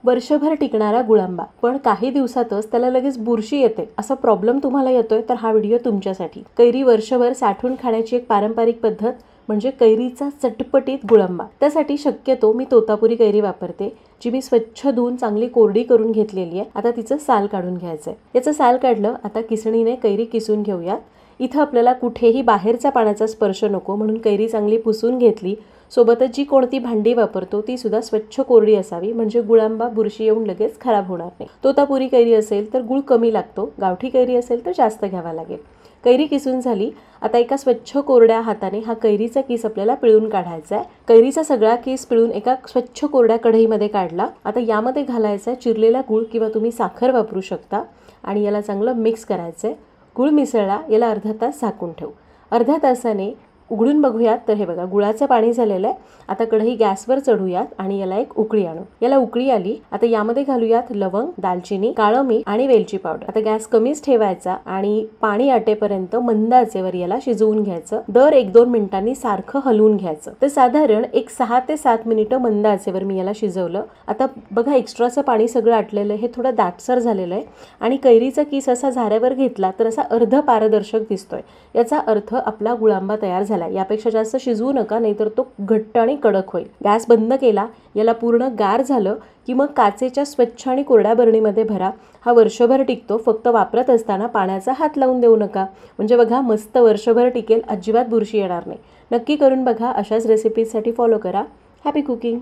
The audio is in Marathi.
वर्षभर टिकणारा गुळांबा, पण काही दिवसातच त्याला लगेच बुरशी येते, असा प्रॉब्लेम तुम्हाला येतोय तर हा व्हिडिओ तुमच्यासाठी. कैरी वर्षभर साठवून खाण्याची एक पारंपरिक पद्धत म्हणजे कैरीचा चटपटीत गुळांबा. त्यासाठी शक्यतो मी तोतापुरी कैरी वापरते, जी मी स्वच्छ धुवून चांगली कोरडी करून घेतलेली आहे. आता तिचं साल काढून घ्यायचंय. याचं साल काढलं, आता किसणीने कैरी किसून घेऊया. इथं आपल्याला कुठेही बाहेरच्या पाण्याचा स्पर्श नको म्हणून कैरी चांगली पुसून घेतली. सोबतच जी कोणती भांडी वापरतो ती सुद्धा स्वच्छ कोरडी असावी, म्हणजे गुळांबा बुरशी येऊन लगेच खराब होणार नाही. तोतापुरी कैरी असेल तर गुळ कमी लागतो, गावठी कैरी असेल तर जास्त घ्यावा लागेल. कैरी किसून झाली. आता एका स्वच्छ कोरड्या हाताने हा कैरीचा किस आपल्याला पिळून काढायचा आहे. कैरीचा सगळा किस पिळून एका स्वच्छ कोरड्या कढईमध्ये काढला. आता यामध्ये घालायचा चिरलेला गूळ किंवा तुम्ही साखर वापरू शकता आणि याला चांगलं मिक्स करायचं आहे. गूळ मिसळला, याला अर्धा तास झाकून ठेवू. अर्ध्या तासाने उघडून बघूयात तर हे बघा गुळाचं पाणी झालेलं आहे. आता कढई गॅसवर चढूयात आणि याला एक उकळी आणू. याला उकळी आली. आता यामध्ये घालूयात लवंग, दालचिनी, काळं मीठ आणि वेलची पावडर. आता गॅस कमीच ठेवायचा आणि पाणी आटेपर्यंत मंद आचेवर याला शिजवून घ्यायचं. दर 1-2 मिनिटांनी सारखं हलवून घ्यायचं. तर साधारण एक 6 ते 7 मिनिटं मंद आचेवर मी याला शिजवलं. आता बघा एक्स्ट्राचं पाणी सगळं आटलेलं आहे, हे थोडं दाटसर झालेलं आहे आणि कैरीचा किस असा झाऱ्यावर घेतला तर असा अर्ध पारदर्शक दिसतोय. याचा अर्थ आपला गुळांबा तयार झाला. यापेक्षा जास्त शिजवू नका, नाहीतर तो घट्ट आणि कडक होईल. गॅस बंद केला. याला पूर्ण गार झालं की मग काचेच्या स्वच्छ आणि कोरड्या बरणीमध्ये भरा. हा वर्षभर टिकतो. फक्त वापरत असताना पाण्याचा हात लावून देऊ नका, म्हणजे बघा मस्त वर्षभर टिकेल, अजिबात बुरशी येणार नाही. नक्की करून बघा. अशाच रेसिपीजसाठी फॉलो करा. Happy cooking.